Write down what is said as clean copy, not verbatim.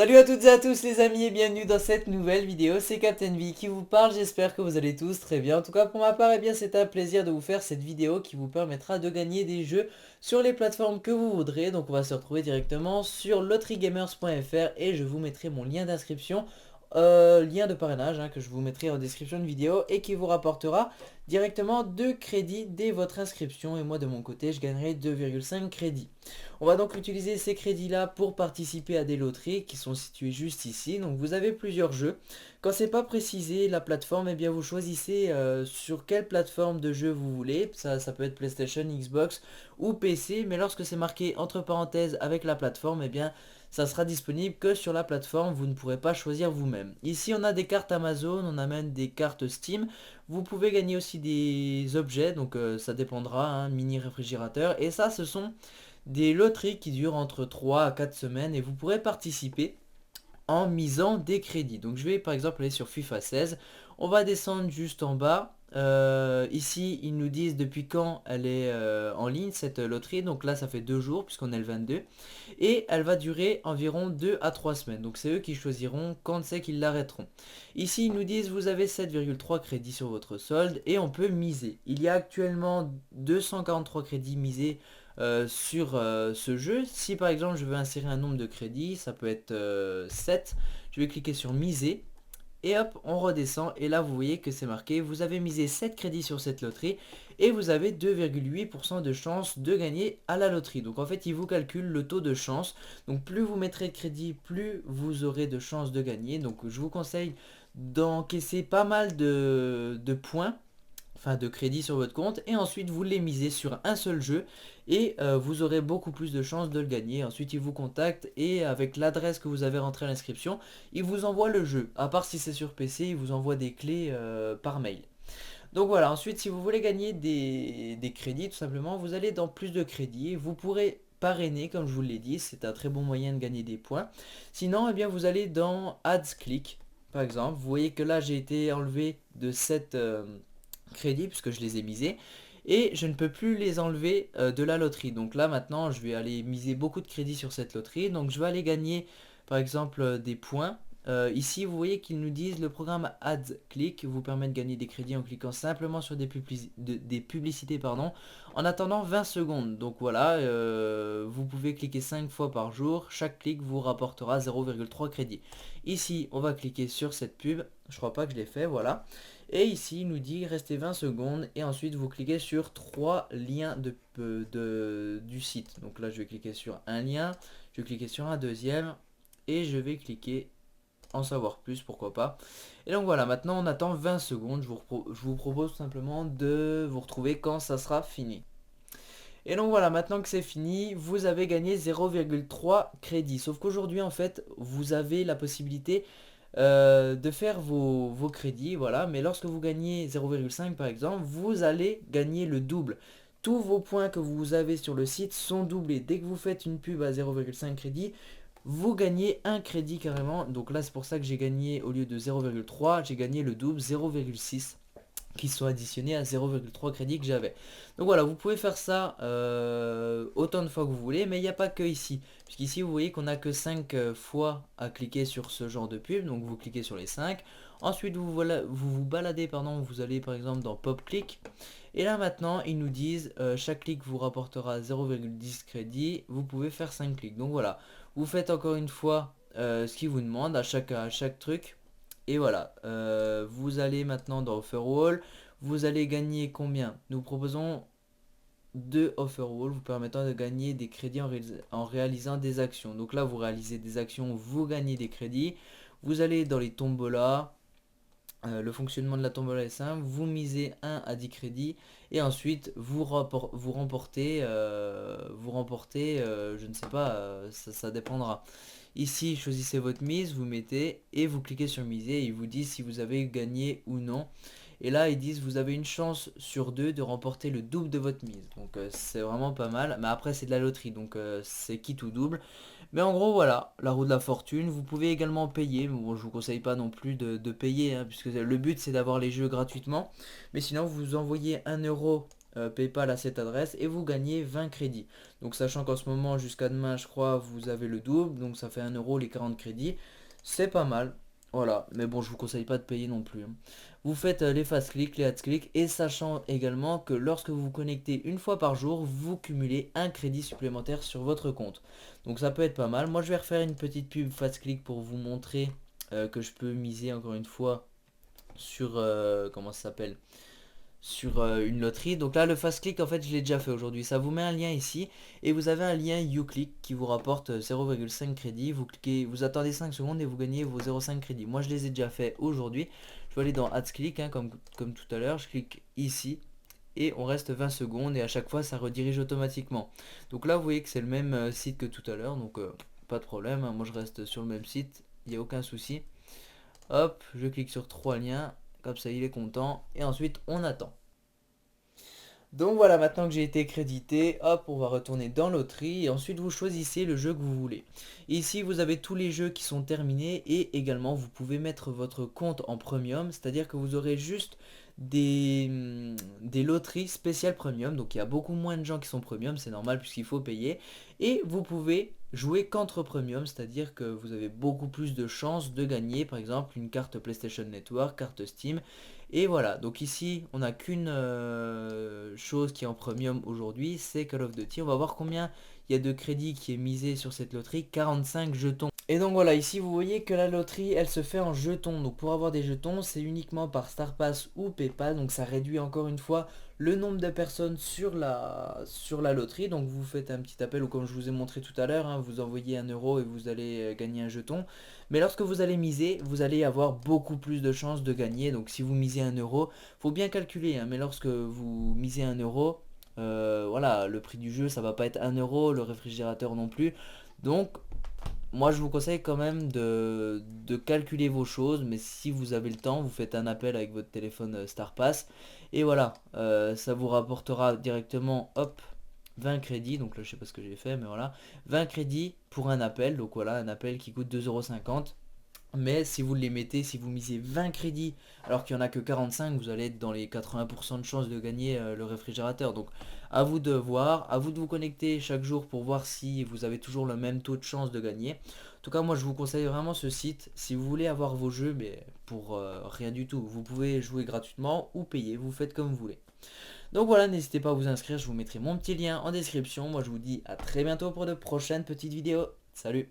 Salut à toutes et à tous les amis et bienvenue dans cette nouvelle vidéo, c'est Captain V qui vous parle, j'espère que vous allez tous très bien. En tout cas pour ma part, c'est un plaisir de vous faire cette vidéo qui vous permettra de gagner des jeux sur les plateformes que vous voudrez. Donc on va se retrouver directement sur loteriegamers.fr et je vous mettrai mon lien d'inscription, lien de parrainage que je vous mettrai en description de vidéo et qui vous rapportera directement 2 crédits dès votre inscription et moi de mon côté je gagnerai 2,5 crédits. On va donc utiliser ces crédits là pour participer à des loteries qui sont situées juste ici. Donc vous avez plusieurs jeux. Quand c'est pas précisé la plateforme, bien vous choisissez sur quelle plateforme de jeu vous voulez. Ça peut être PlayStation, Xbox ou PC, mais lorsque c'est marqué entre parenthèses avec la plateforme, bien ça sera disponible que sur la plateforme, vous ne pourrez pas choisir vous-même. Ici on a des cartes Amazon, on a même des cartes Steam. Vous pouvez gagner aussi des objets, donc ça dépendra, mini réfrigérateur. Et ça ce sont des loteries qui durent entre 3 à 4 semaines et vous pourrez participer en misant des crédits. Donc je vais par exemple aller sur FIFA 16, on va descendre juste en bas. Ici ils nous disent depuis quand elle est en ligne cette loterie, donc là ça fait 2 jours puisqu'on est le 22 et elle va durer environ 2 à 3 semaines, donc c'est eux qui choisiront quand c'est qu'ils l'arrêteront. Ici ils nous disent vous avez 7,3 crédits sur votre solde et on peut miser. Il y a actuellement 243 crédits misés sur ce jeu. Si par exemple je veux insérer un nombre de crédits, ça peut être 7, je vais cliquer sur miser et hop on redescend et là vous voyez que c'est marqué vous avez misé 7 crédits sur cette loterie et vous avez 2,8% de chance de gagner à la loterie. Donc en fait il vous calcule le taux de chance, donc plus vous mettrez de crédit plus vous aurez de chances de gagner. Donc je vous conseille d'encaisser pas mal de points, enfin de crédit sur votre compte, et ensuite vous les misez sur un seul jeu et vous aurez beaucoup plus de chances de le gagner. Ensuite il vous contacte et avec l'adresse que vous avez rentrée à l'inscription, il vous envoie le jeu. À part si c'est sur PC, il vous envoie des clés par mail. Donc voilà, ensuite si vous voulez gagner des crédits tout simplement, vous allez dans plus de crédits, vous pourrez parrainer comme je vous l'ai dit, c'est un très bon moyen de gagner des points. Sinon vous allez dans Ads Click par exemple, vous voyez que là j'ai été enlevé de cette crédits puisque je les ai misés et je ne peux plus les enlever de la loterie. Donc là maintenant je vais aller miser beaucoup de crédits sur cette loterie, donc je vais aller gagner par exemple des points. Ici vous voyez qu'ils nous disent le programme AdsClick vous permet de gagner des crédits en cliquant simplement sur des publicités en attendant 20 secondes. Donc voilà, vous pouvez cliquer 5 fois par jour, chaque clic vous rapportera 0,3 crédits. Ici on va cliquer sur cette pub, je crois pas que je l'ai fait, voilà. Et ici il nous dit restez 20 secondes et ensuite vous cliquez sur 3 liens du site. Donc là je vais cliquer sur un lien, je vais cliquer sur un deuxième et je vais cliquer en savoir plus, pourquoi pas. Et donc voilà, maintenant on attend 20 secondes, je vous propose tout simplement de vous retrouver quand ça sera fini. Et donc voilà, maintenant que c'est fini, vous avez gagné 0,3 crédits. Sauf qu'aujourd'hui en fait, vous avez la possibilité de faire vos crédits, voilà. Mais lorsque vous gagnez 0,5 par exemple, vous allez gagner le double. Tous vos points que vous avez sur le site sont doublés. Dès que vous faites une pub à 0,5 crédit, vous gagnez un crédit carrément. Donc là c'est pour ça que j'ai gagné, au lieu de 0,3, j'ai gagné le double, 0,6, qui sont additionnés à 0,3 crédits que j'avais. Donc voilà, vous pouvez faire ça autant de fois que vous voulez, mais il n'y a pas que ici. Puisqu'ici vous voyez qu'on n'a que 5 fois à cliquer sur ce genre de pub, donc vous cliquez sur les 5. Ensuite vous baladez, vous allez par exemple dans Pop Click. Et là maintenant ils nous disent chaque clic vous rapportera 0,10 crédit, vous pouvez faire 5 clics. Donc voilà, vous faites encore une fois ce qu'il vous demande à chaque truc. Et voilà, vous allez maintenant dans Offerwall, vous allez gagner combien? Nous proposons 2 Offerwall vous permettant de gagner des crédits en réalisant des actions. Donc là vous réalisez des actions, vous gagnez des crédits. Vous allez dans les tombolas, le fonctionnement de la tombola est simple, vous misez 1 à 10 crédits et ensuite vous remportez, je ne sais pas, ça dépendra. Ici choisissez votre mise, vous mettez et vous cliquez sur miser et ils vous disent si vous avez gagné ou non. Et là ils disent vous avez une chance sur 2 de remporter le double de votre mise. Donc c'est vraiment pas mal. Mais après c'est de la loterie, donc c'est quitte ou double. Mais en gros voilà, la roue de la fortune. Vous pouvez également payer. Bon, je vous conseille pas non plus de payer, puisque le but c'est d'avoir les jeux gratuitement. Mais sinon vous envoyez 1 euro PayPal à cette adresse et vous gagnez 20 crédits. Donc sachant qu'en ce moment jusqu'à demain je crois vous avez le double, donc ça fait 1 euro les 40 crédits. C'est pas mal. Voilà, mais bon je vous conseille pas de payer non plus, hein. Vous faites les fast clics, les ads clics et sachant également que lorsque vous vous connectez une fois par jour, vous cumulez un crédit supplémentaire sur votre compte. Donc ça peut être pas mal. Moi je vais refaire une petite pub fast click pour vous montrer que je peux miser encore une fois sur comment ça s'appelle, sur une loterie. Donc là le fast click en fait je l'ai déjà fait aujourd'hui. Ça vous met un lien ici et vous avez un lien YouClick qui vous rapporte 0,5 crédit. Vous cliquez, vous attendez 5 secondes et vous gagnez vos 0,5 crédits. Moi je les ai déjà fait aujourd'hui. Je vais aller dans Ads Click, hein, comme tout à l'heure. Je clique ici et on reste 20 secondes et à chaque fois ça redirige automatiquement. Donc là vous voyez que c'est le même site que tout à l'heure, donc pas de problème, hein. Moi je reste sur le même site, il n'y a aucun souci. Hop, je clique sur 3 liens, comme ça il est content et ensuite on attend. Donc voilà, maintenant que j'ai été crédité, hop, on va retourner dans loterie et ensuite vous choisissez le jeu que vous voulez. Ici, vous avez tous les jeux qui sont terminés et également vous pouvez mettre votre compte en premium, c'est-à-dire que vous aurez juste des loteries spéciales premium. Donc il y a beaucoup moins de gens qui sont premium, c'est normal puisqu'il faut payer. Et vous pouvez jouer qu'entre premium, c'est-à-dire que vous avez beaucoup plus de chances de gagner par exemple une carte PlayStation Network, carte Steam. Et voilà, donc ici on n'a qu'une chose qui est en premium aujourd'hui, c'est Call of Duty. On va voir combien il y a de crédit qui est misé sur cette loterie, 45 jetons. Et donc voilà, ici vous voyez que la loterie elle se fait en jetons. Donc pour avoir des jetons c'est uniquement par StarPass ou PayPal. Donc ça réduit encore une fois le nombre de personnes sur la loterie. Donc vous faites un petit appel ou comme je vous ai montré tout à l'heure, hein, vous envoyez 1 euro et vous allez gagner un jeton. Mais lorsque vous allez miser, vous allez avoir beaucoup plus de chances de gagner. Donc si vous misez 1 euro, faut bien calculer, hein, mais lorsque vous misez 1 euro, voilà, le prix du jeu ça va pas être 1 euro, le réfrigérateur non plus. Donc moi je vous conseille quand même de calculer vos choses, mais si vous avez le temps, vous faites un appel avec votre téléphone StarPass. Et voilà, ça vous rapportera directement, hop, 20 crédits, donc là je sais pas ce que j'ai fait, mais voilà, 20 crédits pour un appel, donc voilà, un appel qui coûte 2,50 €. Mais si vous les mettez, si vous misez 20 crédits alors qu'il n'y en a que 45, vous allez être dans les 80% de chances de gagner le réfrigérateur. Donc à vous de voir, à vous de vous connecter chaque jour pour voir si vous avez toujours le même taux de chance de gagner. En tout cas moi je vous conseille vraiment ce site si vous voulez avoir vos jeux, mais pour rien du tout. Vous pouvez jouer gratuitement ou payer, vous faites comme vous voulez. Donc voilà, n'hésitez pas à vous inscrire, je vous mettrai mon petit lien en description. Moi je vous dis à très bientôt pour de prochaines petites vidéos. Salut!